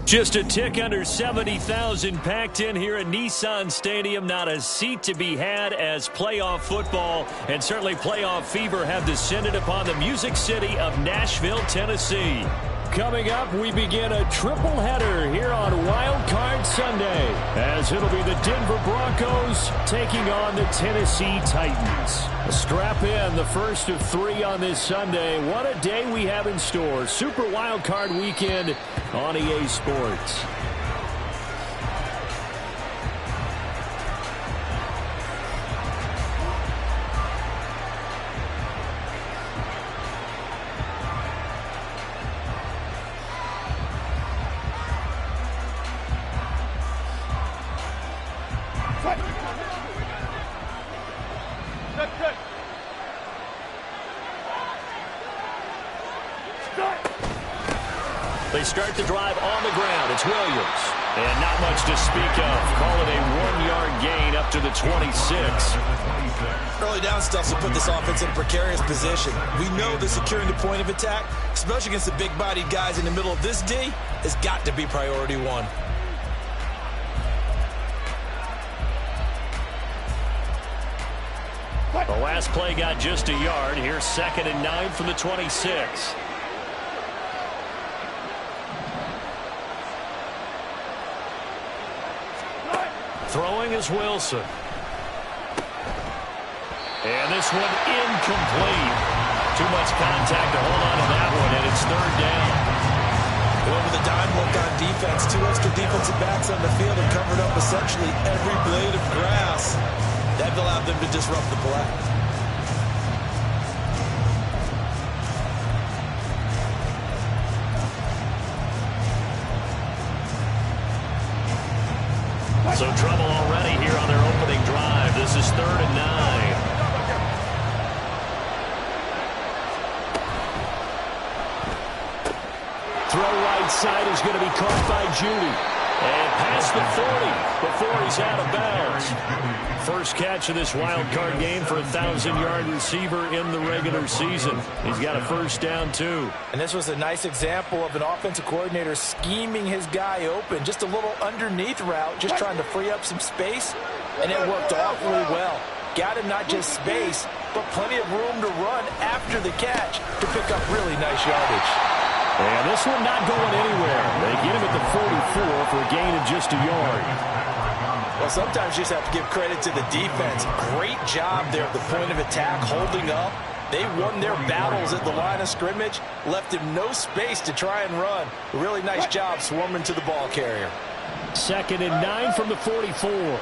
Just a tick under 70,000 packed in here at Nissan Stadium. Not a seat to be had as playoff football and certainly playoff fever have descended upon the Music City of Nashville, Tennessee. Coming up, we begin a triple header here on Wild Card Sunday, as it'll be the Denver Broncos taking on the Tennessee Titans. Strap in, the first of 3 on this Sunday. What a day we have in store. Super Wild Card Weekend on EA Sports. They start the drive on the ground. It's Williams. And not much to speak of. Call it a 1-yard gain up to the 26. Early down stuff will put this offense in a precarious position. We know that securing the point of attack, especially against the big-bodied guys in the middle of this D, has got to be priority 1. The last play got just a yard. Here's 2nd and 9 from the 26. Throwing is Wilson. And this one incomplete. Too much contact to hold on to that one, and it's 3rd down. Going with a dime look on defense. 2 extra defensive backs on the field and covered up essentially every blade of grass. That allowed them to disrupt the play. So trouble already here on their opening drive. This is 3rd and 9. Throw right side is going to be caught by Judy. And past the 40 before he's out of bounds. First catch of this wild card game for a 1,000-yard receiver in the regular season. He's got a first down, too. And this was a nice example of an offensive coordinator scheming his guy open. Just a little underneath route, just trying to free up some space. And it worked awfully well. Got him not just space, but plenty of room to run after the catch to pick up really nice yardage. And this one not going anywhere. They get him at the 44 for a gain of just a yard. Well, sometimes you just have to give credit to the defense. Great job there at the point of attack, holding up. They won their battles at the line of scrimmage, left him no space to try and run. A really nice job swarming to the ball carrier. 2nd and 9 from the 44. 14.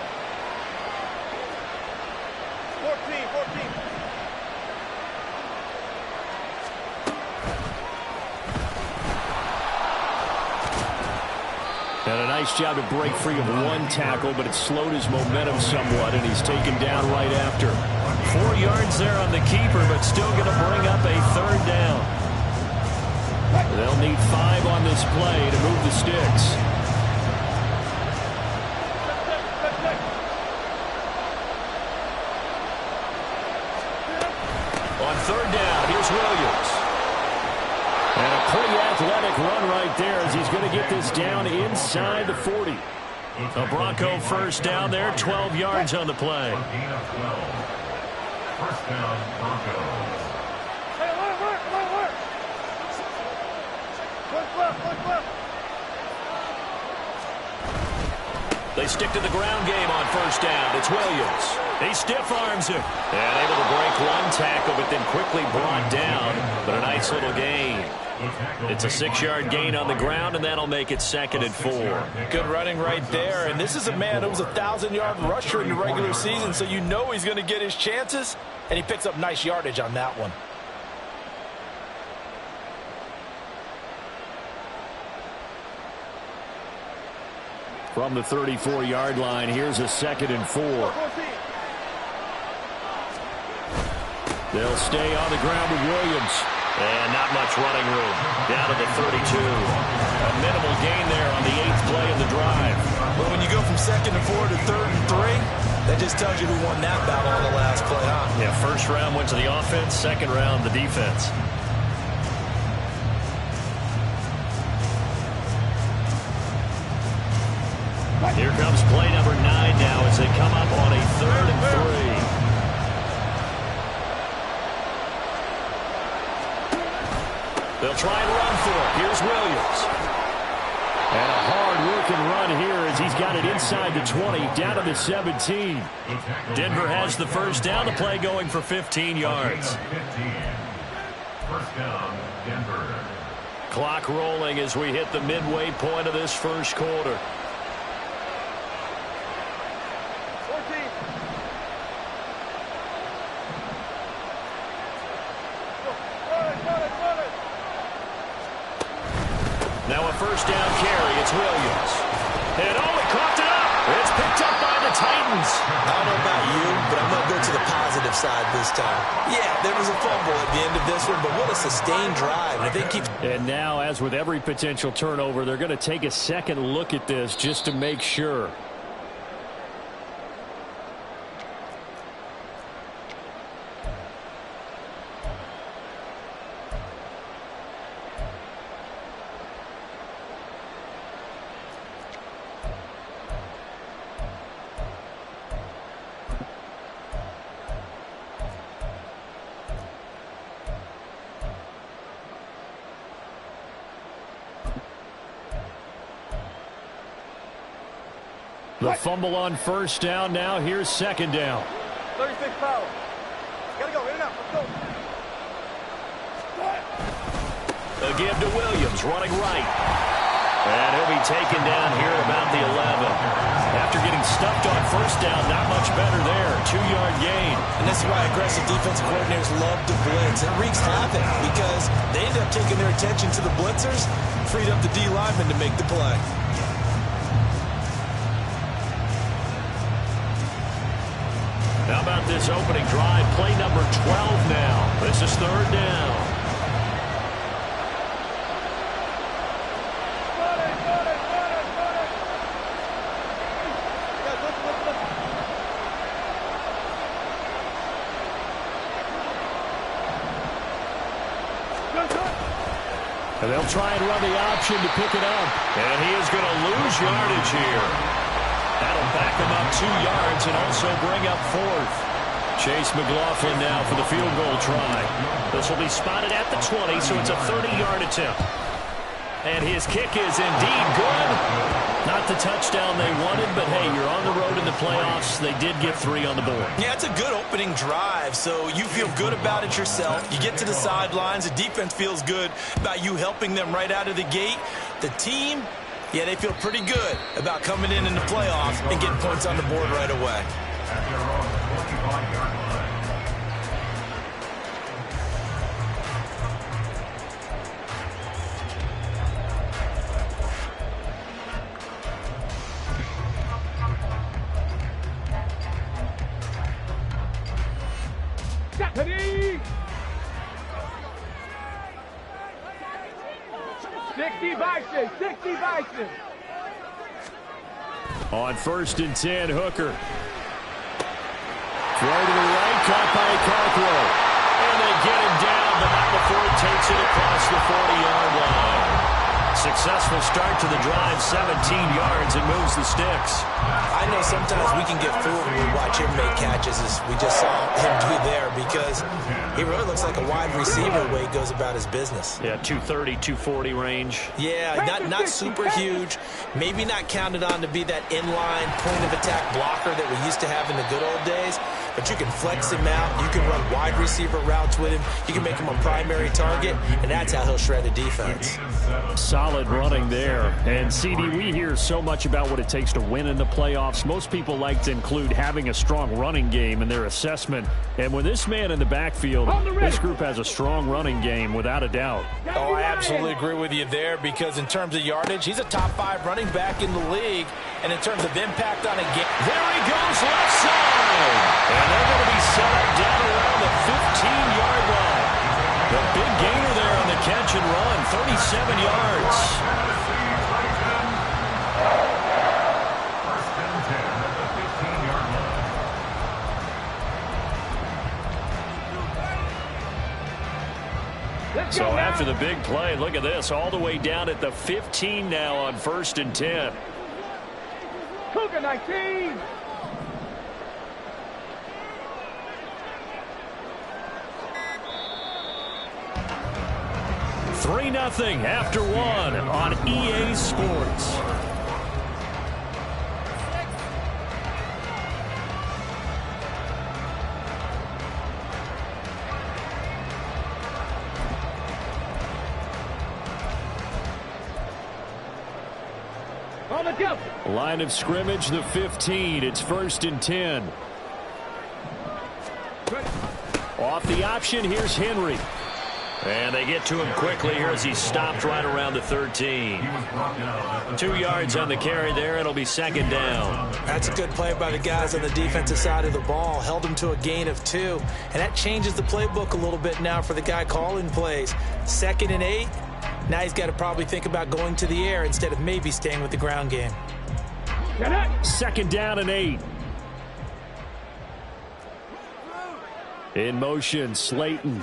And a nice job to break free of 1 tackle, but it slowed his momentum somewhat, and he's taken down right after. 4 yards there on the keeper, but still going to bring up a 3rd down. They'll need 5 on this play to move the sticks. On 3rd down, here's Williams. And a pretty athletic run right there as he's going to get this down inside the 40. A Bronco first down there, 12 yards on the play. First down, Broncos. Hey, work. Look left. They stick to the ground game on first down. It's Williams. He stiff arms him. And able to break 1 tackle, but then quickly brought down. But a nice little gain. It's a 6-yard gain on the ground, and that'll make it 2nd and 4. Good running right there. And this is a man who was a 1,000-yard rusher in the regular season, so you know he's going to get his chances. And he picks up nice yardage on that one. From the 34-yard line, here's a 2nd and 4. They'll stay on the ground with Williams. And not much running room. Down to the 32. A minimal gain there on the 8th play of the drive. But when you go from 2nd and 4 to 3rd and 3, that just tells you who won that battle on the last play, huh? Yeah, first round went to the offense, second round the defense. Here comes play number 9 now as they come up on a 3rd and 3. They'll try and run for it. Here's Williams. And a hard-working run here as he's got it inside the 20, down to the 17. Denver has the first down. The play going for 15 yards. First down, Denver. Clock rolling as we hit the midway point of this first quarter. 14. Now a first down carry. It's Williams. And he caught it up. It's picked up by the Titans. I don't know about you, but I'm going to go to the positive side this time. Yeah, there was a fumble at the end of this one, but what a sustained drive. And if they keep... And now, as with every potential turnover, they're going to take a second look at this just to make sure. The fumble on first down. Now here's second down. 36 power. Gotta go. In and out. Let's go. A give to Williams, running right. And he'll be taken down here at about the 11. After getting stuffed on first down, not much better there. 2-yard gain. And this is why aggressive defensive coordinators love to blitz. It wreaks havoc because they end up taking their attention to the blitzers, freed up the D lineman to make the play. How about this opening drive? Play number 12 now. This is third down. And they'll try and run the option to pick it up. And he is going to lose yardage here. That'll back him up 2 yards and also bring up 4th. Chase McLaughlin now for the field goal try. This will be spotted at the 20, so it's a 30-yard attempt. And his kick is indeed good. Not the touchdown they wanted, but hey, you're on the road in the playoffs. They did get 3 on the board. Yeah, it's a good opening drive, so you feel good about it yourself. You get to the sidelines. The defense feels good about you helping them right out of the gate. The team, yeah, they feel pretty good about coming in the playoffs and getting points on the board right away. At their own 45-yard line. Ready? 60 Bison, 60 Bison. On 1st and 10, Hooker. Throw to the right, caught by Cockrell. And they get him down, but not before he takes it across the 40-yard line. Successful start to the drive, 17 yards, and moves the sticks. I know sometimes we can get fooled when we watch him make catches, as we just saw him do there, because he really looks like a wide receiver the way he goes about his business. Yeah, 230, 240 range. Yeah, not super huge. Maybe not counted on to be that inline point-of-attack blocker that we used to have in the good old days, but you can flex him out. You can run wide receiver routes with him. You can make him a primary target, and that's how he'll shred a defense. Solid running there. And, CD, we hear so much about what it takes to win in the playoffs. Most people like to include having a strong running game in their assessment. And with this man in the backfield, this group has a strong running game without a doubt. Oh, I absolutely agree with you there, because in terms of yardage, he's a top 5 running back in the league. And in terms of impact on a game, there he goes left side. And they're going to be set up down around the 15-yard line. The big gainer there on the catch and run, 37 yards. First and 10 at the 15-yard line. So after the big play, look at this, all the way down at the 15 now on 1st and 10. Cougar 19. Three 0 after one on EA Sports. On the jump. Line of scrimmage, the 15. It's 1st and 10. Off the option, here's Henry. And they get to him quickly here as he stopped right around the 13. 2 yards on the carry there. It'll be 2nd down. That's a good play by the guys on the defensive side of the ball. Held him to a gain of 2. And that changes the playbook a little bit now for the guy calling plays. 2nd and 8. Now he's got to probably think about going to the air instead of maybe staying with the ground game. 2nd down and 8. In motion, Slayton.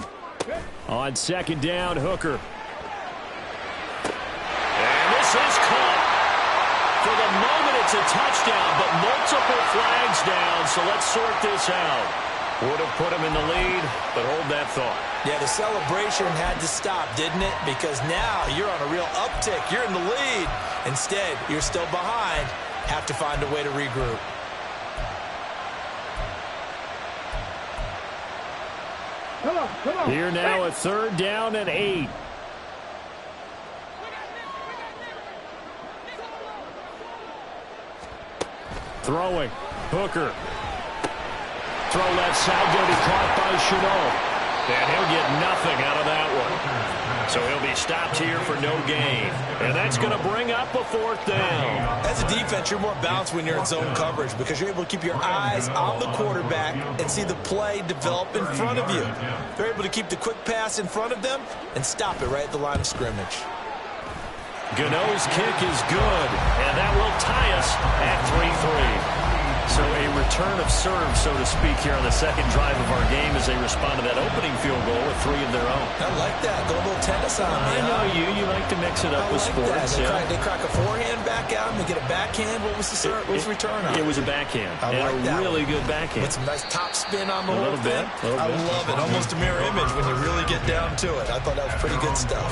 On 2nd down, Hooker. And this is caught. For the moment, it's a touchdown, but multiple flags down, so let's sort this out. Would have put him in the lead, but hold that thought. Yeah, the celebration had to stop, didn't it? Because now you're on a real uptick. You're in the lead. Instead, you're still behind. Have to find a way to regroup. Come on. Here now, a 3rd down and 8. Throwing. Hooker. Throw left side, going to be caught by Chenault. And he'll get nothing out of that one. So he'll be stopped here for no gain. And that's going to bring up a 4th down. As a defense, you're more balanced when you're in zone coverage because you're able to keep your eyes on the quarterback and see the play develop in front of you. They're able to keep the quick pass in front of them and stop it right at the line of scrimmage. Gano's kick is good, and that will tie us at 3-3. So a return of serve, so to speak, here on the 2nd drive of our game as they respond to that opening field goal with 3 of their own. I like that. Go a little tennis on me. I know you. You like to mix it up with sports. They crack a forehand back out and they get a backhand. What was the return on? It was a backhand. I like and that a really one. good backhand. With some nice top spin on the whole little bit. thing. I love it. Almost a mirror image when you really get down to it. I thought that was pretty good stuff.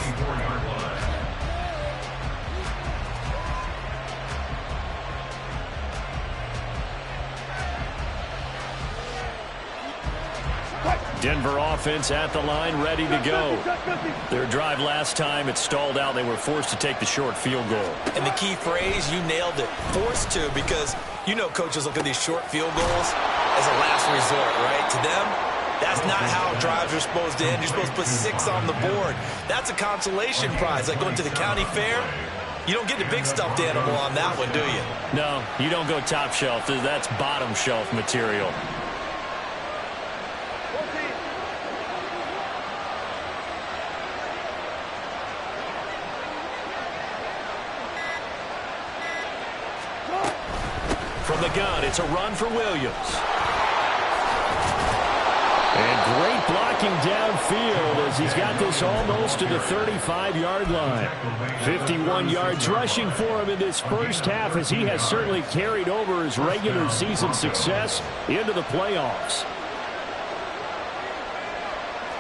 Denver offense at the line, ready to go. Their drive last time, it stalled out. They were forced to take the short field goal. And the key phrase, you nailed it. Forced to, because you know coaches look at these short field goals as a last resort, right? To them, that's not how drives are supposed to end. You're supposed to put 6 on the board. That's a consolation prize, like going to the county fair. You don't get the big stuffed animal on that one, do you? No, you don't go top shelf. That's bottom shelf material. From the gun, it's a run for Williams. And great blocking downfield as he's got this almost to the 35-yard line. 51 yards rushing for him in this first half as he has certainly carried over his regular season success into the playoffs.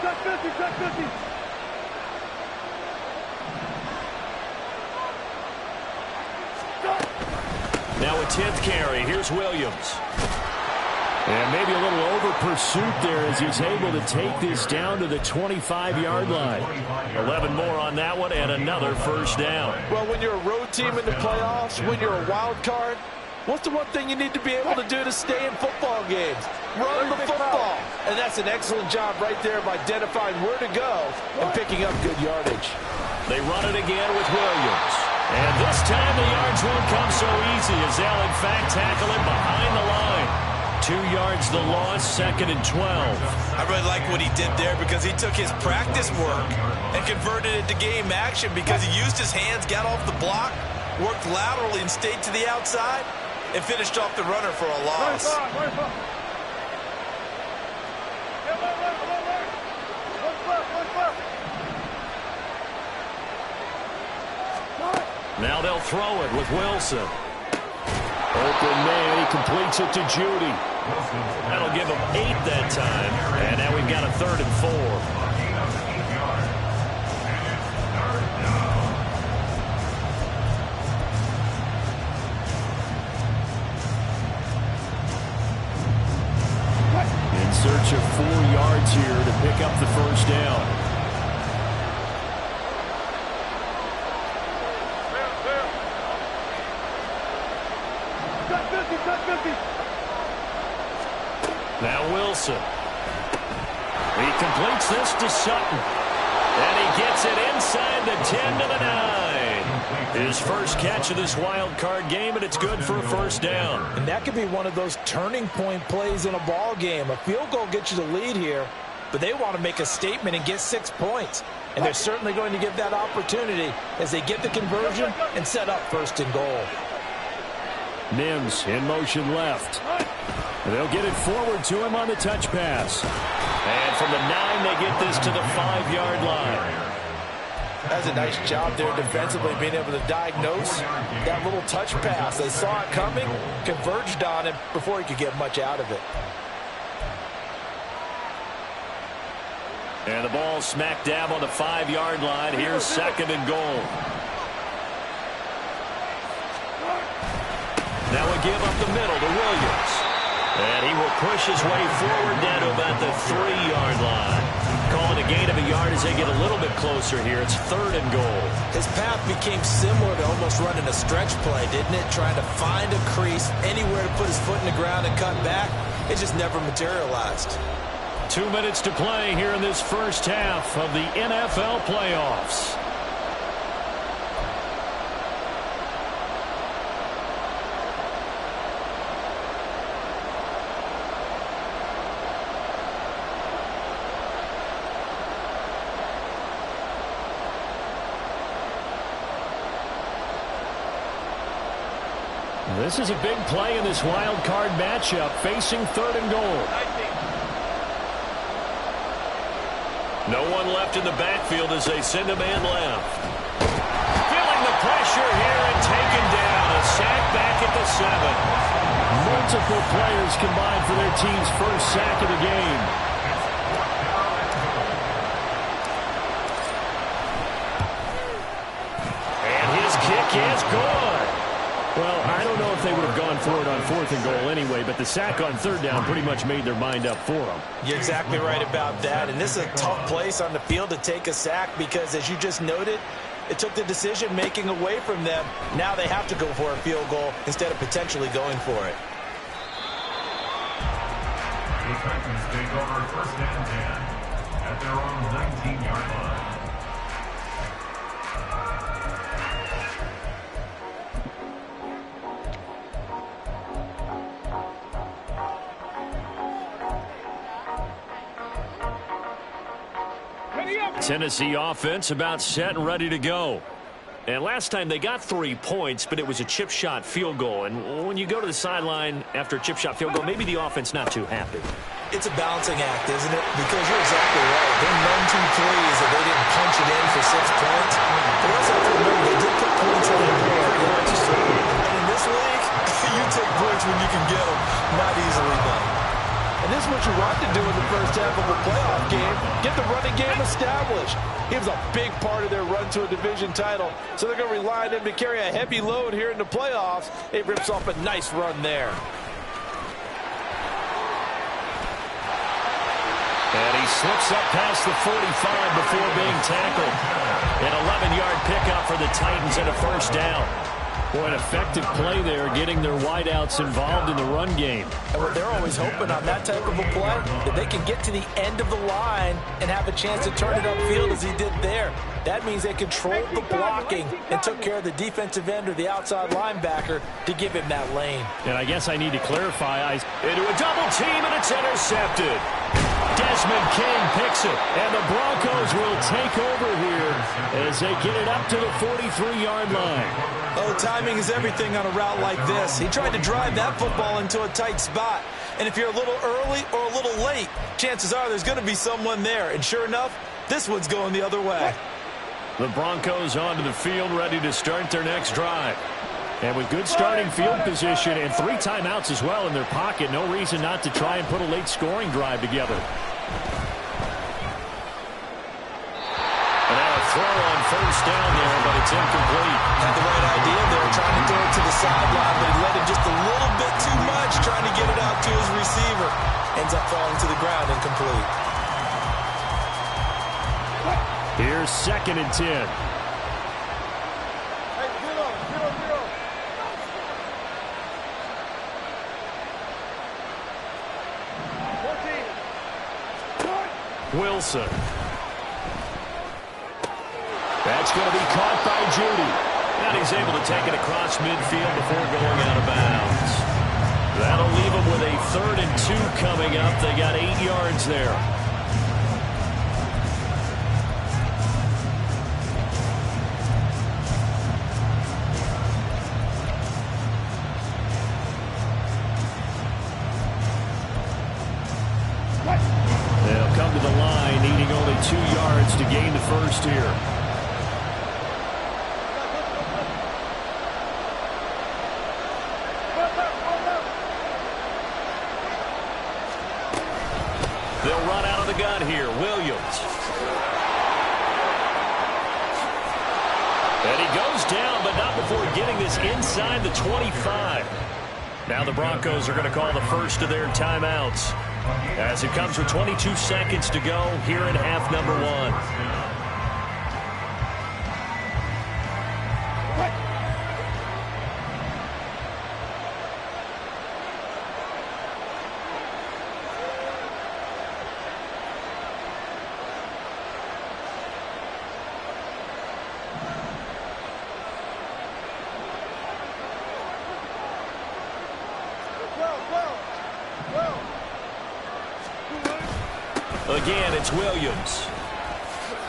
Check 50. Now a 10th carry. Here's Williams. And maybe a little over pursuit there as he's able to take this down to the 25-yard line. 11 more on that one and another first down. Well, when you're a road team in the playoffs, when you're a wild card, what's the one thing you need to be able to do to stay in football games? Run the football. And that's an excellent job right there of identifying where to go and picking up good yardage. They run it again with Williams. And this time the yards won't come so easy as they'll in fact tackle him behind the line. 2 yards the loss, 2nd and 12. I really like what he did there because he took his practice work and converted it to game action because he used his hands, got off the block, worked laterally and stayed to the outside, and finished off the runner for a loss. Now they'll throw it with Wilson. Open man, he completes it to Judy. That'll give him 8 that time. And now we've got a 3rd and 4. In search of 4 yards here to pick up the first down. Now Wilson. He completes this to Sutton. And he gets it inside the 10 to the 9. His first catch of this wild card game, and it's good for a first down. And that could be one of those turning point plays in a ball game. A field goal gets you the lead here, but they want to make a statement and get 6 points. And they're certainly going to give that opportunity as they get the conversion and set up 1st and goal. Mims in motion left. They'll get it forward to him on the touch pass. And from the 9, they get this to the 5-yard line. That's a nice job there defensively, being able to diagnose that little touch pass. They saw it coming, converged on him before he could get much out of it. And the ball smack dab on the 5-yard line. Here's 2nd and goal. Now a give up the middle to Williams. And he will push his way forward down to about the 3-yard line. Calling a gain of a yard as they get a little bit closer here. It's 3rd and goal. His path became similar to almost running a stretch play, didn't it? Trying to find a crease, anywhere to put his foot in the ground and cut back. It just never materialized. 2 minutes to play here in this first half of the NFL playoffs. This is a big play in this wild card matchup, facing 3rd and goal. No one left in the backfield as they send a man left. Feeling the pressure here and taken down. A sack back at the 7. Multiple players combined for their team's first sack of the game. And his kick is good. Well, I don't know if they would have gone for it on 4th and goal anyway, but the sack on 3rd down pretty much made their mind up for them. You're exactly right about that, and this is a tough place on the field to take a sack because, as you just noted, it took the decision-making away from them. Now they have to go for a field goal instead of potentially going for it. The Titans take over 1st and 10 at their own 19-yard line. Tennessee offense about set and ready to go. And last time they got 3 points, but it was a chip shot field goal. And when you go to the sideline after a chip shot field goal, maybe the offense not too happy. It's a balancing act, isn't it? Because you're exactly right. They're 1-2 threes that they didn't punch it in for 6 points. But also have to remember they did put points on the board. And in this league, you take points when you can get them. Not easily done. And this is what you want to do in the first half of a playoff game. Get the running game established. He was a big part of their run to a division title. So they're going to rely on him to carry a heavy load here in the playoffs. He rips off a nice run there. And he slips up past the 45 before being tackled. An 11-yard pickup for the Titans and a first down. Boy, an effective play there, getting their wideouts involved in the run game. And what they're always hoping on that type of a play, that they can get to the end of the line and have a chance to turn it upfield as he did there. That means they controlled the blocking and took care of the defensive end or the outside linebacker to give him that lane. And I guess I need to clarify. Into a double team, and it's intercepted. Desmond King picks it, and the Broncos will take over here as they get it up to the 43-yard line. Oh, timing is everything on a route like this. He tried to drive that football into a tight spot. And if you're a little early or a little late, chances are there's going to be someone there. And sure enough, this one's going the other way. The Broncos onto the field, ready to start their next drive. And with good starting field position and 3 timeouts as well in their pocket, no reason not to try and put a late scoring drive together. And now a throw on first down there, but it's incomplete. Had the right idea there, trying to throw it to the sideline, but he led him just a little bit too much, trying to get it out to his receiver. Ends up falling to the ground, incomplete. Here's 2nd and 10. Wilson. That's going to be caught by Judy. And he's able to take it across midfield before going out of bounds. That'll leave them with a 3rd and 2 coming up. They got 8 yards there. They'll come to the line, needing only 2 yards to gain the first here. They'll run out of the gun here. Williams. And he goes down, but not before getting this inside the 25. Now the Broncos are going to call the first of their timeouts, as it comes with 22 seconds to go here in half number 1. Again, it's Williams.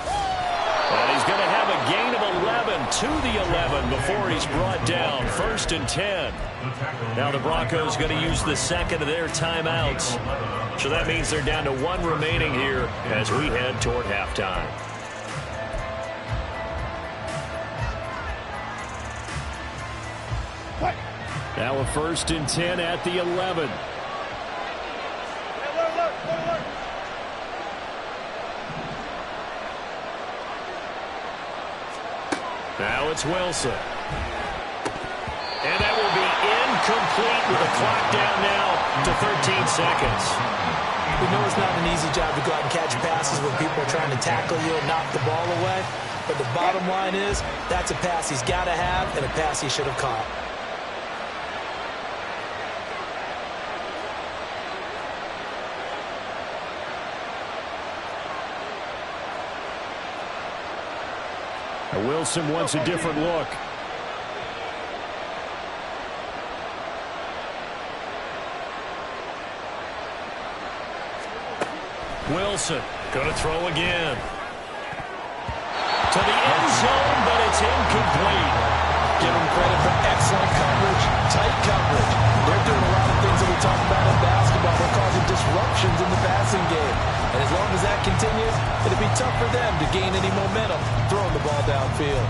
And he's going to have a gain of 11 to the 11 before he's brought down. 1st and 10. Now the Broncos going to use the 2nd of their timeouts. So that means they're down to 1 remaining here as we head toward halftime. Now a 1st and 10 at the 11. Now it's Wilson. And that will be incomplete with the clock down now to 13 seconds. We know it's not an easy job to go out and catch passes when people are trying to tackle you and knock the ball away. But the bottom line is, that's a pass he's got to have and a pass he should have caught. Wilson wants a different look. Wilson going to throw again. To the end zone, but it's incomplete. Give him credit for excellent coverage, tight coverage. They're doing a lot of things that we talk about in basketball. They're causing disruptions in the passing game. And as long as that continues, it'll be tough for them to gain any momentum throwing the ball downfield.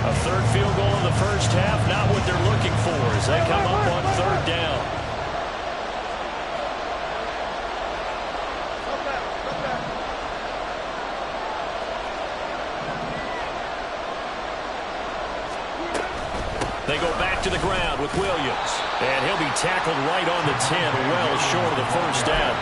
A 3rd field goal in the first half, not what they're looking for as they come up on 3rd down. They go back to the ground with Williams. And he'll be tackled right on the 10, well short of the first down.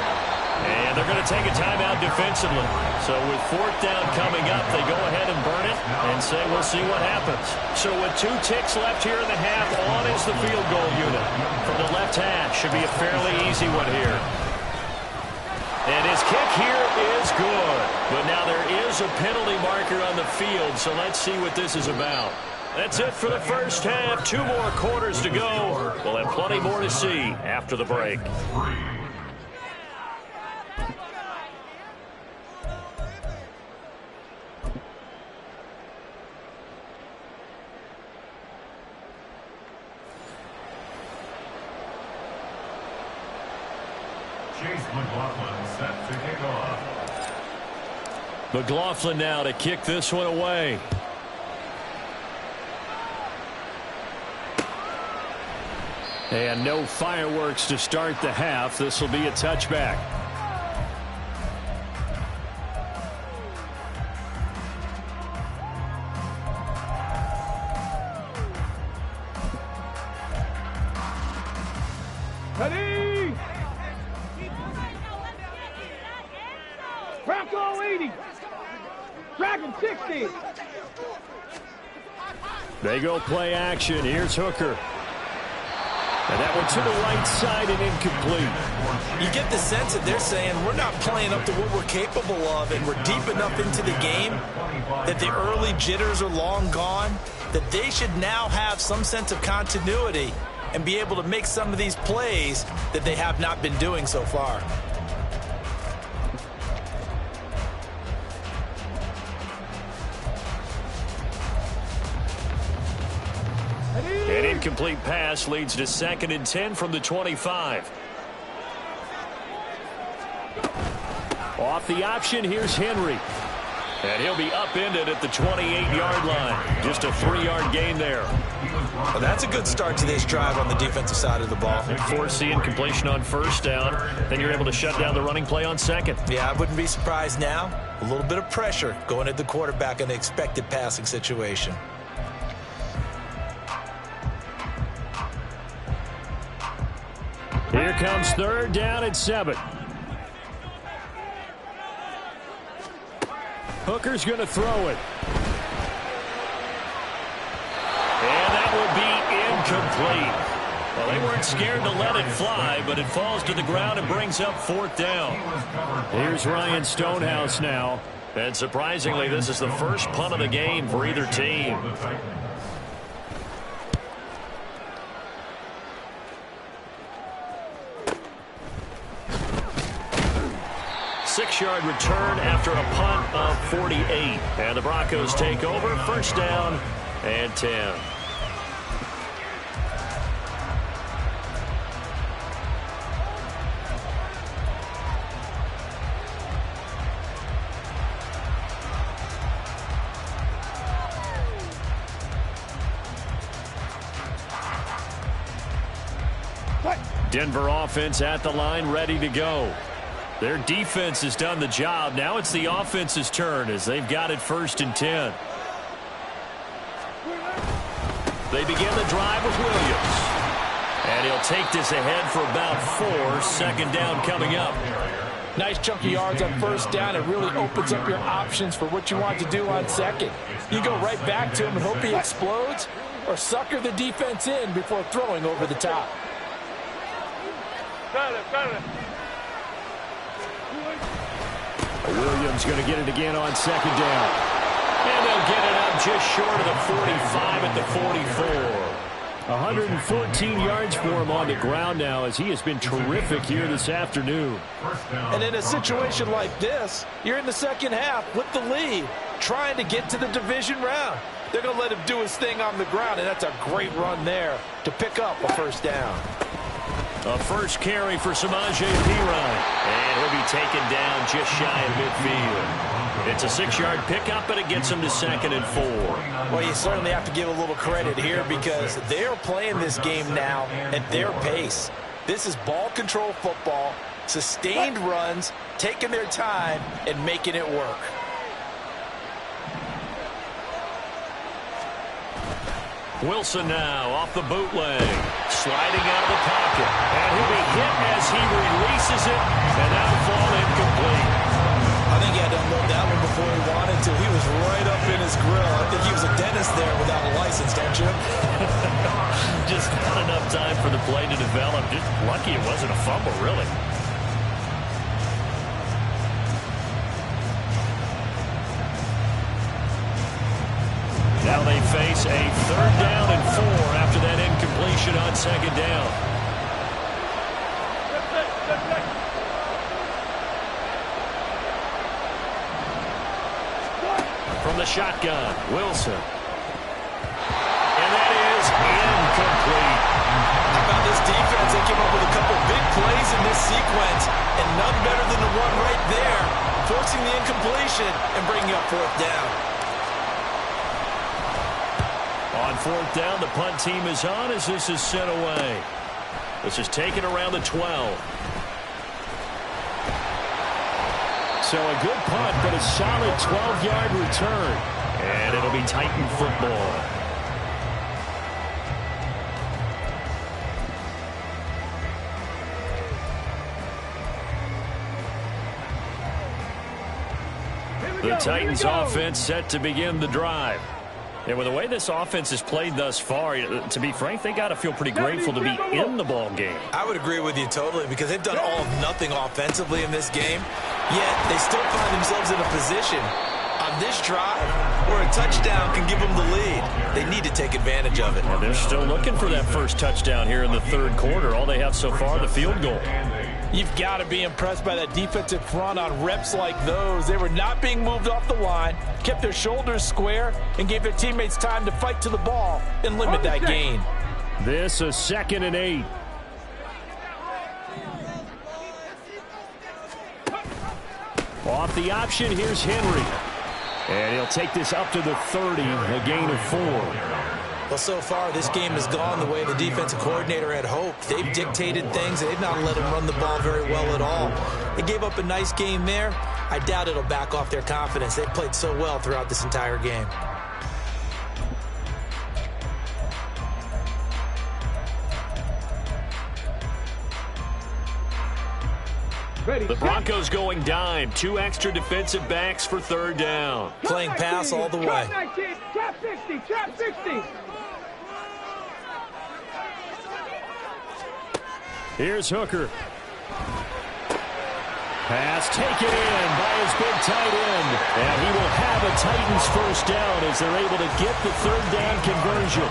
And they're going to take a timeout defensively. So with 4th down coming up, they go ahead and burn it and say we'll see what happens. So with 2 ticks left here in the half, on is the field goal unit. From the left hash, should be a fairly easy one here. And his kick here is good. But now there is a penalty marker on the field, so let's see what this is about. That's it for the first half. 2 more quarters to go. We'll have plenty more to see after the break. McLaughlin set to kick off. McLaughlin now to kick this one away. And no fireworks to start the half. This will be a touchback. Ready? Bronco 80. Dragon 60. They go play action. Here's Hooker. And that one to the right side and incomplete. You get the sense that they're saying we're not playing up to what we're capable of, and we're deep enough into the game that the early jitters are long gone, that they should now have some sense of continuity and be able to make some of these plays that they have not been doing so far. An incomplete pass leads to 2nd and 10 from the 25. Off the option, here's Henry. And he'll be upended at the 28-yard line. Just a 3-yard gain there. Well, that's a good start to this drive on the defensive side of the ball. Force the incompletion on 1st down. Then you're able to shut down the running play on 2nd. Yeah, I wouldn't be surprised now. A little bit of pressure going at the quarterback in an expected passing situation. Here comes 3rd down and 7. Hooker's going to throw it. And that will be incomplete. Well, they weren't scared to let it fly, but it falls to the ground and brings up 4th down. Here's Ryan Stonehouse now. And surprisingly, this is the first punt of the game for either team. 6-yard return after a punt of 48. And the Broncos take over. 1st down and 10. Denver offense at the line, ready to go. Their defense has done the job. Now it's the offense's turn as they've got it 1st and 10. They begin the drive with Williams. And he'll take this ahead for about 4. 2nd down coming up. Nice chunky yards on 1st down. It really opens up your options for what you want to do on 2nd. You go right back to him and hope he explodes, or sucker the defense in before throwing over the top. Got it. Williams going to get it again on 2nd down. And they'll get it up just short of the 45 at the 44. 114 yards for him on the ground now as he has been terrific here this afternoon. And in a situation like this, you're in the 2nd half with the lead, trying to get to the division round. They're going to let him do his thing on the ground, and that's a great run there to pick up a 1st down. A first carry for Samaje Perine. And he'll be taken down just shy of midfield. It's a 6-yard pickup, but it gets him to 2nd and 4. Well, you certainly have to give a little credit here because they're playing this game now at their pace. This is ball control football, sustained runs, taking their time, and making it work. Wilson now off the bootleg, sliding out of the pocket. And he'll be hit as he releases it, and that'll fall incomplete. I think he had to unload that one before he wanted to. He was right up in his grill. I think he was a dentist there without a license, don't you? Just not enough time for the play to develop. Just lucky it wasn't a fumble, really. Now they face a 3rd down and 4 after that incompletion on 2nd down. From the shotgun, Wilson. And that is incomplete. How about this defense, they came up with a couple big plays in this sequence, and none better than the one right there, forcing the incompletion and bringing up fourth down. On fourth down, the punt team is on as this is sent away. This is taken around the 12. So a good punt, but a solid 12-yard return. And it'll be Titan football. The Titans offense set to begin the drive. And with the way this offense has played thus far, to be frank, they got to feel pretty grateful to be in the ball game. I would agree with you totally because they've done all of nothing offensively in this game, yet they still find themselves in a position on this drive where a touchdown can give them the lead. They need to take advantage of it. And they're still looking for that first touchdown here in the third quarter. All they have so far, the field goal. You've got to be impressed by that defensive front on reps like those. They were not being moved off the line, kept their shoulders square, and gave their teammates time to fight to the ball and limit that gain. This is 2nd and 8. Off the option, here's Henry. And he'll take this up to the 30, a gain of 4. Well, so far, this game has gone the way the defensive coordinator had hoped. They've dictated things. They've not let him run the ball very well at all. They gave up a nice game there. I doubt it'll back off their confidence. They've played so well throughout this entire game. The Broncos going dime. 2 extra defensive backs for third down. Playing pass all the way. Trap 60, trap 60. Here's Hooker. Pass taken in by his big tight end. And he will have a Titans first down as they're able to get the third down conversion.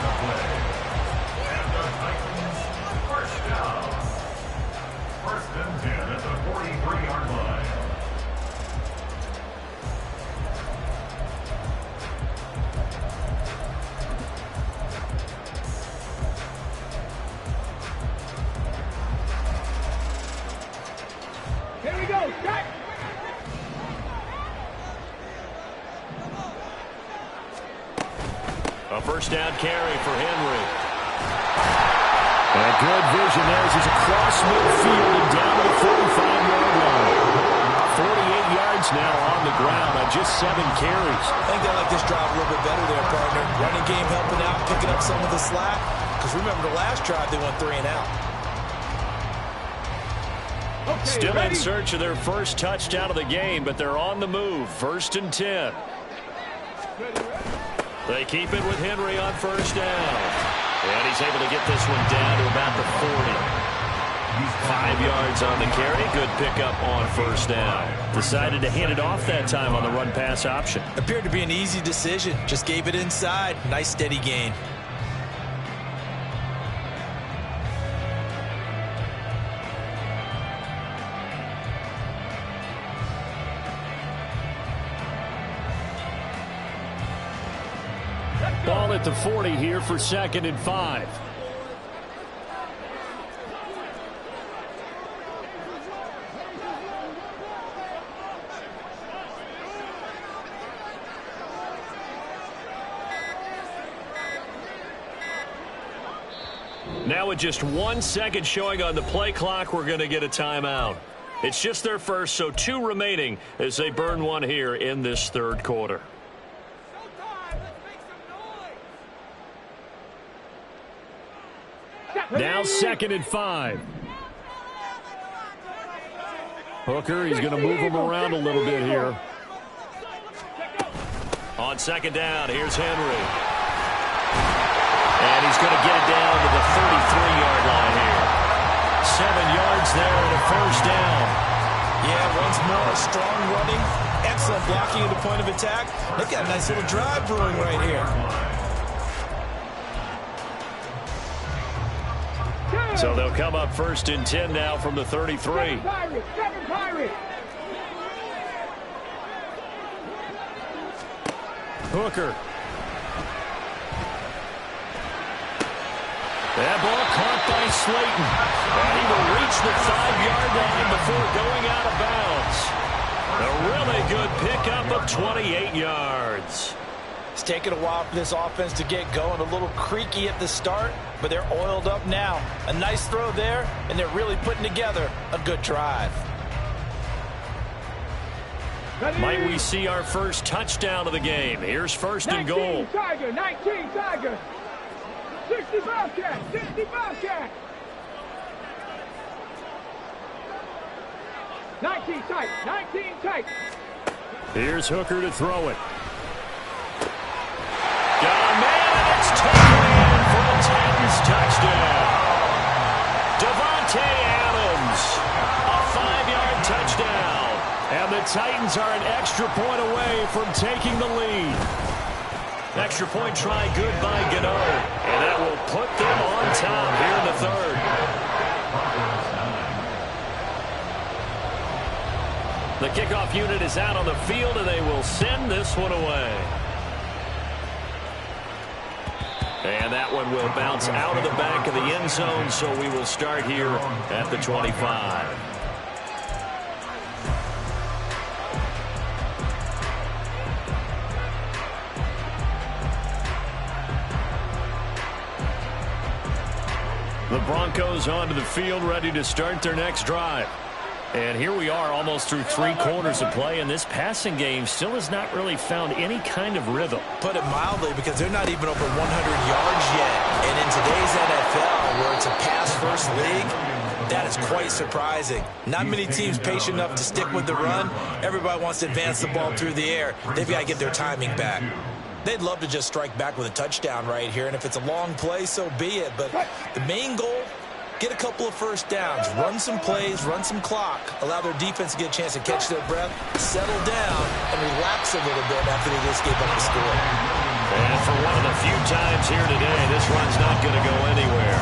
First down. 1st and 10 at the 43-yard line. Here we go. Strike. A first down carry for Henry. And good vision there as he's across midfield and down to the 45-yard line. 48 yards now on the ground on just 7 carries. I think they like this drive a little bit better there, partner. Running game helping out, picking up some of the slack. Because remember the last drive, they went 3 and out. Okay, Still ready? in search of their first touchdown of the game, but they're on the move. 1st and 10. They keep it with Henry on first down. And he's able to get this one down to about the 40. 5 yards on the carry. Good pickup on first down. Decided to hand it off that time on the run-pass option. Appeared to be an easy decision. Just gave it inside. Nice steady gain. Ball at the 40 here for 2nd and 5. Now with just 1 second showing on the play clock, we're going to get a timeout. It's just their first, so 2 remaining as they burn one here in this third quarter. Now 2nd and 5. Hooker, he's going to move him around a little bit here. On 2nd down, here's Henry. And he's going to get it down to the 33-yard line here. 7 yards there and a first down. Yeah, once more, strong running, excellent blocking at the point of attack. They've got a nice little drive brewing right here. So they'll come up 1st and 10 now from the 33. Hooker. That ball caught by Slayton. And he will reach the 5-yard line before going out of bounds. A really good pickup of 28 yards. It's taken a while for this offense to get going. A little creaky at the start, but they're oiled up now. A nice throw there, and they're really putting together a good drive. Might we see our first touchdown of the game? Here's first and goal. 19 Tiger, 19 Tiger. 60 Bobcat, 60 Bobcat. 19 tight, 19 tight. Here's Hooker to throw it. Got a man, and it's taken in for the Titans touchdown. Devontae Adams, a 5-yard touchdown. And the Titans are an extra point away from taking the lead. Extra point try good by Gano. And that will put them on top here in the third. The kickoff unit is out on the field, and they will send this one away. And that one will bounce out of the back of the end zone, so we will start here at the 25. The Broncos onto the field, ready to start their next drive. And here we are almost through 3 quarters of play, and this passing game still has not really found any kind of rhythm. Put it mildly, because they're not even over 100 yards yet. And in today's NFL, where it's a pass-first league, that is quite surprising. Not many teams patient enough to stick with the run. Everybody wants to advance the ball through the air. They've got to get their timing back. They'd love to just strike back with a touchdown right here, and if it's a long play, so be it. But the main goal, get a couple of first downs, run some plays, run some clock, allow their defense to get a chance to catch their breath, settle down, and relax a little bit after they just gave up the score. And for one of the few times here today, this run's not going to go anywhere.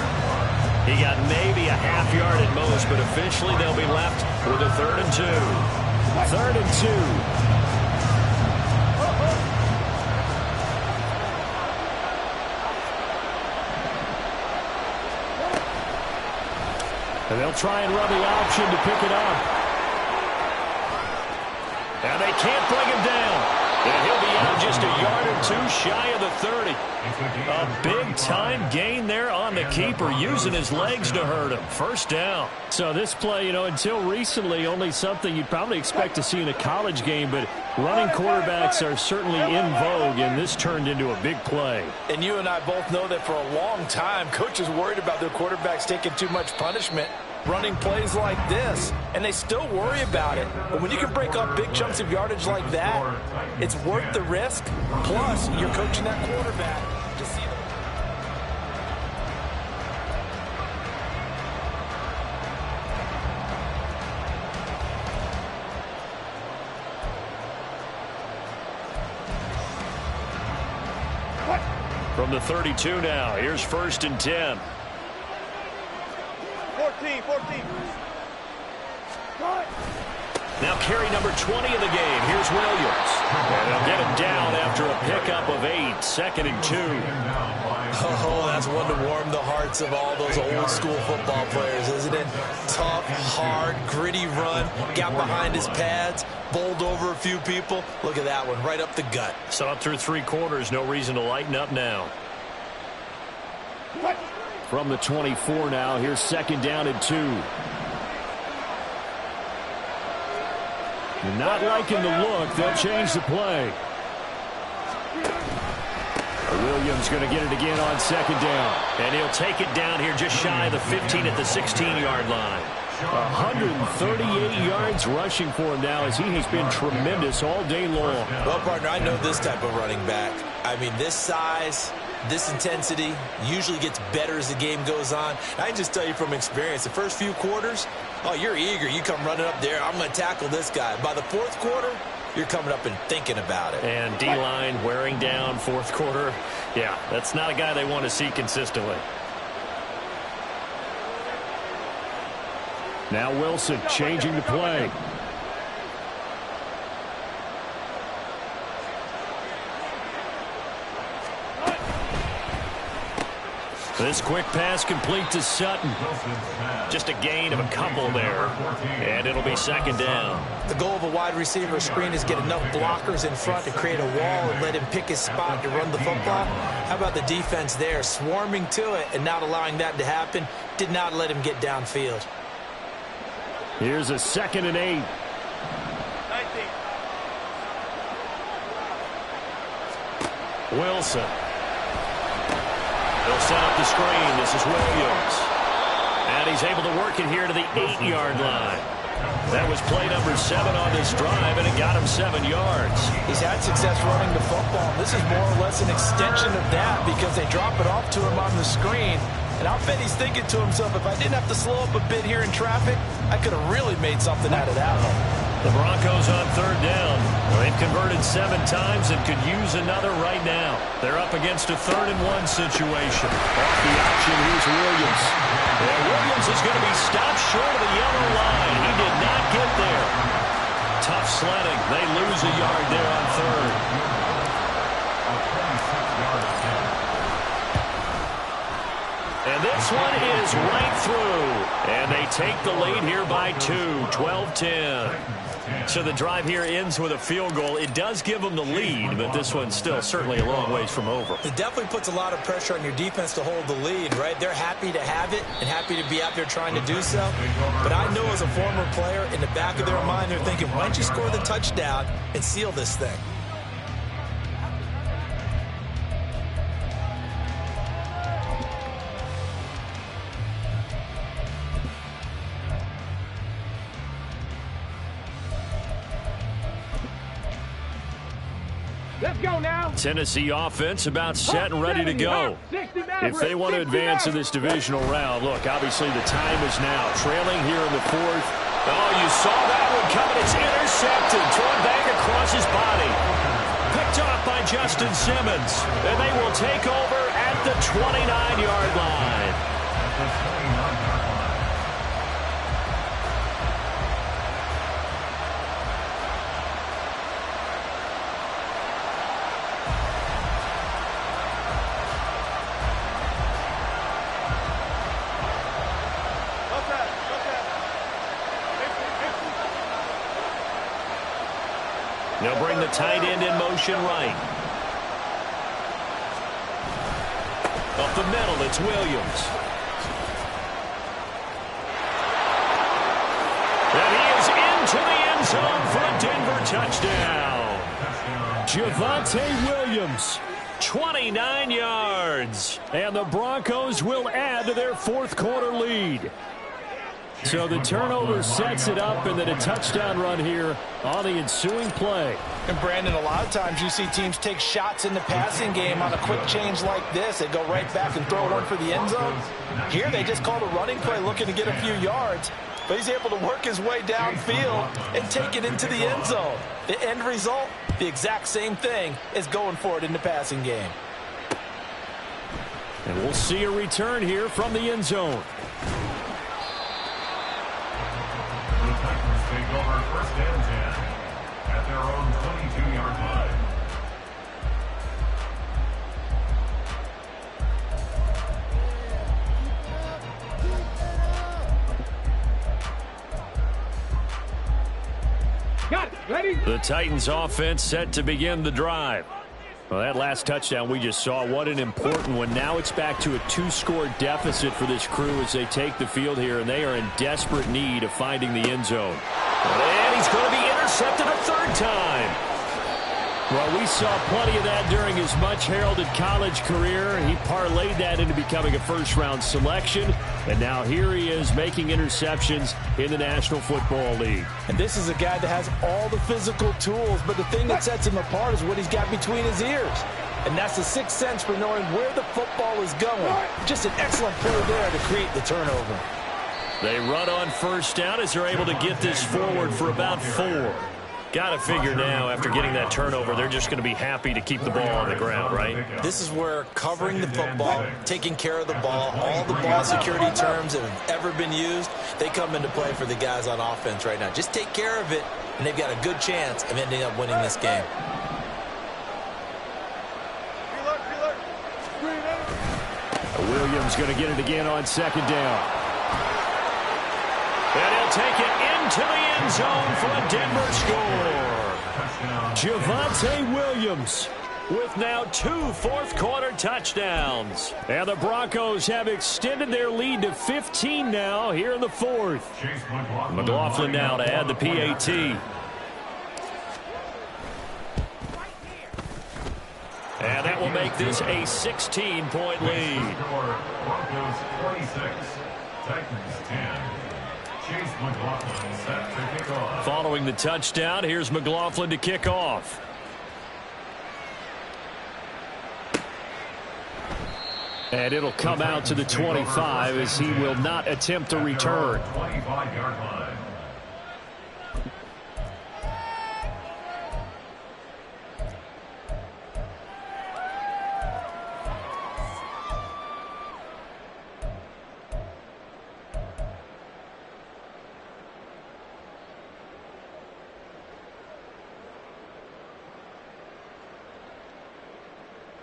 He got maybe a half yard at most, but officially they'll be left with a 3rd and 2. 3rd and 2. And they'll try and run the option to pick it up. And they can't bring him down. And he'll be out just a yard or 2 shy of the 30. A big-time gain there on the keeper, using his legs to hurt him. First down. So this play, until recently, only something you'd probably expect to see in a college game, but running quarterbacks are certainly in vogue, and this turned into a big play. And you and I both know that for a long time, coaches worried about their quarterbacks taking too much punishment, running plays like this, and they still worry about it. But when you can break up big chunks of yardage like that, it's worth the risk. Plus, you're coaching that quarterback to see them. From the 32 now, here's 1st and 10. 14. Now carry number 20 of the game. Here's Williams. And they'll get him down after a pickup of 8. 2nd and 2. Oh, that's one to warm the hearts of all those old-school football players, isn't it? Tough, hard, gritty run. Got behind his pads, bowled over a few people. Look at that one, right up the gut. So up through 3 quarters, no reason to lighten up now. From the 24 now, here's 2nd down and 2. You're not liking the look. They'll change the play. Williams going to get it again on 2nd down. And he'll take it down here just shy of the 15 at the 16-yard line. 138 yards rushing for him now, as he has been tremendous all day long. Well, partner, I know this type of running back. I mean, this size, this intensity usually gets better as the game goes on. I can just tell you from experience, the first few quarters, oh, you're eager. You come running up there, I'm going to tackle this guy. By the 4th quarter, you're coming up and thinking about it. And D-line wearing down 4th quarter. Yeah, that's not a guy they want to see consistently. Now Wilson changing the play. This quick pass complete to Sutton. Just a gain of a couple there. And it'll be second down. The goal of a wide receiver screen is get enough blockers in front to create a wall and let him pick his spot to run the football. How about the defense there, swarming to it and not allowing that to happen? Did not let him get downfield. Here's a 2nd and 8. Wilson. They'll set up the screen. This is Williams. And he's able to work it here to the 8-yard line. That was play number 7 on this drive, and it got him 7 yards. He's had success running the football. This is more or less an extension of that because they drop it off to him on the screen. And I'll bet he's thinking to himself, if I didn't have to slow up a bit here in traffic, I could have really made something out of that one. The Broncos on 3rd down. Well, they've converted 7 times and could use another right now. They're up against a 3rd and 1 situation. Off the option, here's Williams. And Williams is going to be stopped short of the yellow line. He did not get there. Tough sledding. They lose a yard there on 3rd. And this one is right through. And they take the lead here by 2, 12-10. So the drive here ends with a field goal. It does give them the lead, but this one's still certainly a long ways from over. It definitely puts a lot of pressure on your defense to hold the lead, right? They're happy to have it and happy to be out there trying to do so. But I know as a former player, in the back of their mind, they're thinking, why don't you score the touchdown and seal this thing? Let's go now. Tennessee offense about set and ready to go. If they want to advance in this divisional round, look, obviously the time is now. Trailing here in the 4th. Oh, you saw that one coming. It's intercepted. Thrown back across his body. Picked off by Justin Simmons. And they will take over at the 29-yard line. They'll bring the tight end in motion right. Up the middle, it's Williams. And he is into the end zone for a Denver touchdown. Javonte Williams, 29 yards. And the Broncos will add to their 4th quarter lead. So the turnover sets it up, and then a touchdown run here on the ensuing play. And Brandon, a lot of times you see teams take shots in the passing game on a quick change like this. They go right back and throw one for the end zone. Here they just called a running play looking to get a few yards. But he's able to work his way downfield and take it into the end zone. The end result, the exact same thing as going for it in the passing game. And we'll see a return here from the end zone. Take over 1st and 10 at their own 22-yard line. Got it. Ready? The Titans offense set to begin the drive. Well, that last touchdown we just saw, what an important one. Now it's back to a 2-score deficit for this crew as they take the field here, and they are in desperate need of finding the end zone. And he's going to be intercepted a 3rd time. Well, we saw plenty of that during his much-heralded college career. He parlayed that into becoming a 1st-round selection, and now here he is making interceptions in the National Football League. And this is a guy that has all the physical tools, but the thing that sets him apart is what he's got between his ears. And that's the 6th sense for knowing where the football is going. Just an excellent play there to create the turnover. They run on 1st down as they're able to get this forward for about 4. Got to figure now, after getting that turnover, they're just going to be happy to keep the ball on the ground, right? This is where covering the football, taking care of the ball, all the ball security terms that have ever been used, they come into play for the guys on offense right now. Just take care of it, and they've got a good chance of ending up winning this game. Williams going to get it again on second down. And he'll take it into the end zone for a Denver score. Javonte Williams with now 2 fourth-quarter touchdowns. And the Broncos have extended their lead to 15 now here in the fourth. McLaughlin now to add the PAT. And that will make this a 16-point lead. Broncos 26, Titans 10. Chase McLaughlin set to kick off. Following the touchdown, here's McLaughlin to kick off. And it'll come out to the 25 as he will not attempt a return. 25-yard line.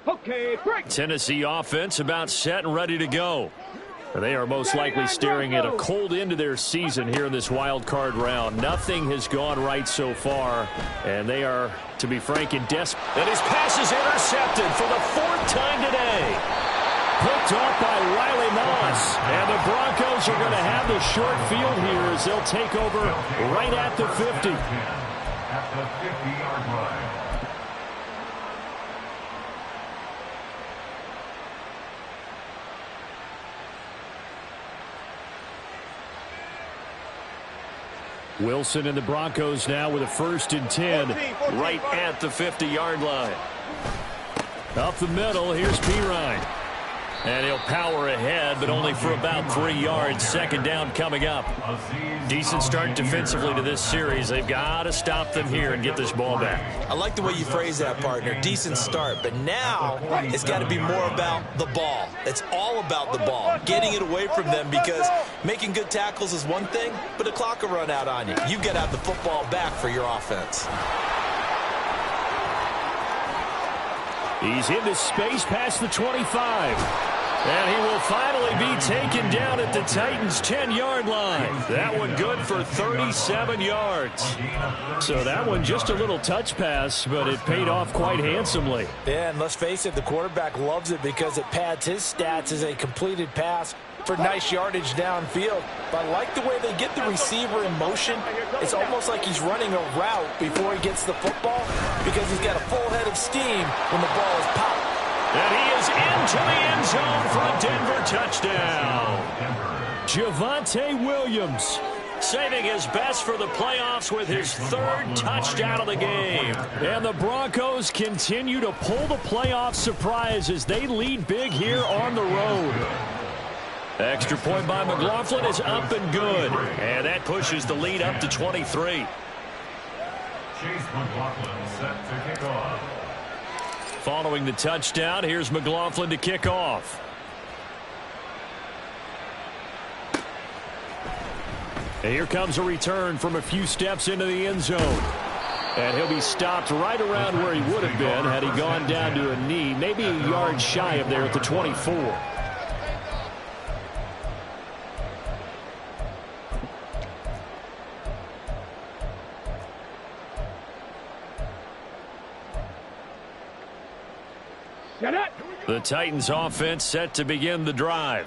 Okay, break. Tennessee offense about set and ready to go. They are most likely staring at a cold end to their season here in this wild card round. Nothing has gone right so far, and they are, to be frank, in desperate. And his pass is intercepted for the 4th time today. Picked off by Riley Moss. And the Broncos are going to have the short field here as they'll take over right at the 50. At the 50-yard line. Wilson and the Broncos now with a 1st and 10 right at the 50-yard line. Up the middle, here's Pirine. And he'll power ahead, but only for about 3 yards. Second down coming up. Decent start defensively to this series. They've got to stop them here and get this ball back. I like the way you phrase that, partner. Decent start. But now it's got to be more about the ball. It's all about the ball. Getting it away from them, because making good tackles is one thing, but the clock will run out on you. You've got to have the football back for your offense. He's into space past the 25. And he will finally be taken down at the Titans' 10-yard line. That one good for 37 yards. So that one just a little touch pass, but it paid off quite handsomely. Yeah, and let's face it, the quarterback loves it because it pads his stats as a completed pass for nice yardage downfield. But I like the way they get the receiver in motion. It's almost like he's running a route before he gets the football, because he's got a full head of steam when the ball is popped. And he is into the end zone for a Denver touchdown. Javonte Williams saving his best for the playoffs with his 3rd touchdown of the game. And the Broncos continue to pull the playoff surprise as they lead big here on the road. Extra point by McLaughlin is up and good. And that pushes the lead up to 23. Chase McLaughlin set to kick off. Following the touchdown, here's McLaughlin to kick off. And here comes a return from a few steps into the end zone. And he'll be stopped right around where he would have been had he gone down to a knee, maybe a yard shy of there at the 24. The Titans offense set to begin the drive.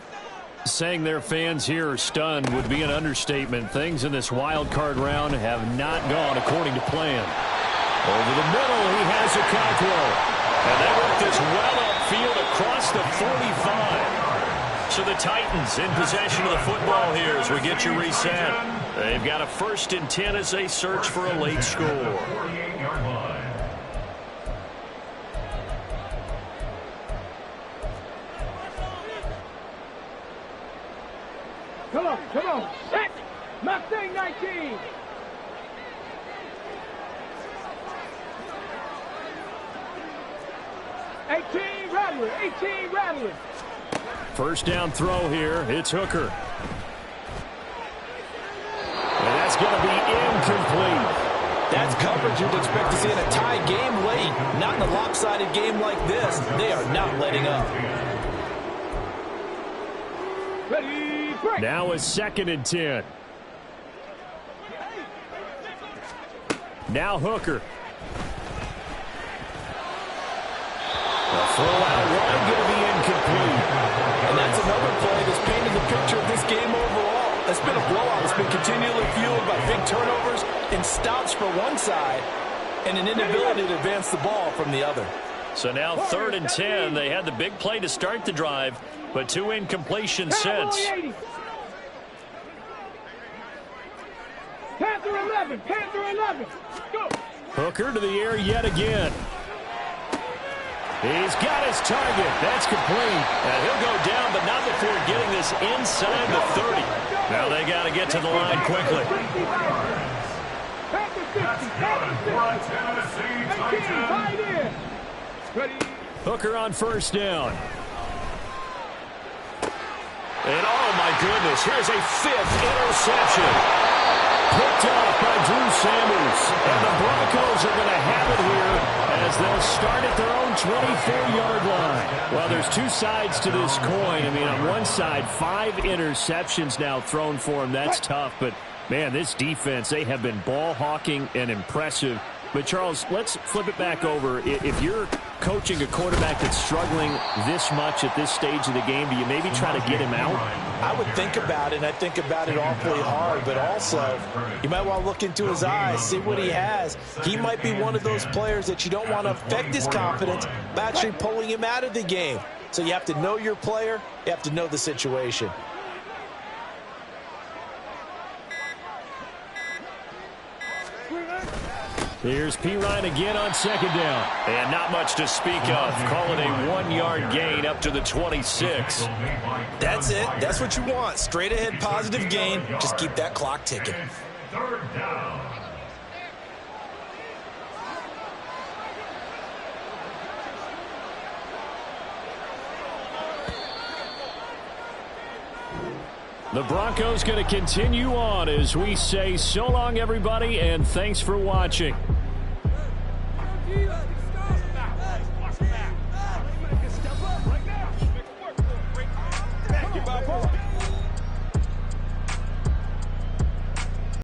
Saying their fans here are stunned would be an understatement. Things in this wild card round have not gone according to plan. Over the middle, he has a Cockrell. And they work this well upfield across the 45. So the Titans in possession of the football here as we get you reset. They've got a 1st and 10 as they search for a late score. 48-yard line. Come on, set! Mustang 19! Rattler, 18 Rattler. 1st down throw here. It's Hooker. And that's going to be incomplete. That's coverage you'd expect to see in a tie game late. Not in a lopsided game like this. They are not letting up. Ready, break. Now a 2nd and 10. Now Hooker. The throw-out run going to be incomplete. And that's another play that's painted the picture of this game overall. It's been a blowout. It's been continually fueled by big turnovers and stops for one side and an inability to advance the ball from the other. So now 3rd and 10. They had the big play to start the drive, but 2 incompletions since. Panther 11, Panther 11. Go. Hooker to the air yet again. He's got his target. That's complete. And he'll go down, but not before getting this inside the 30. Now they got to get to the line quickly. Hooker on 1st down. And oh my goodness, here's a 5th interception. Picked off by Drew Sanders. And the Broncos are going to have it here as they'll start at their own 24-yard line. Well, there's 2 sides to this coin. I mean, on one side, 5 interceptions now thrown for him. That's tough. But, man, this defense, they have been ball hawking and impressive. But, Charles, let's flip it back over. If you're coaching a quarterback that's struggling this much at this stage of the game, do you maybe try to get him out? I would think about it, and I think about it awfully hard, but also you might want to look into his eyes, see what he has. He might be one of those players that you don't want to affect his confidence by actually pulling him out of the game. So you have to know your player, you have to know the situation. Here's P. Ryan again on 2nd down. And not much to speak of. Call it a 1-yard gain up to the 26. That's it. That's what you want. Straight ahead positive gain. Just keep that clock ticking. 3rd down. The Broncos going to continue on as we say so long, everybody, and thanks for watching.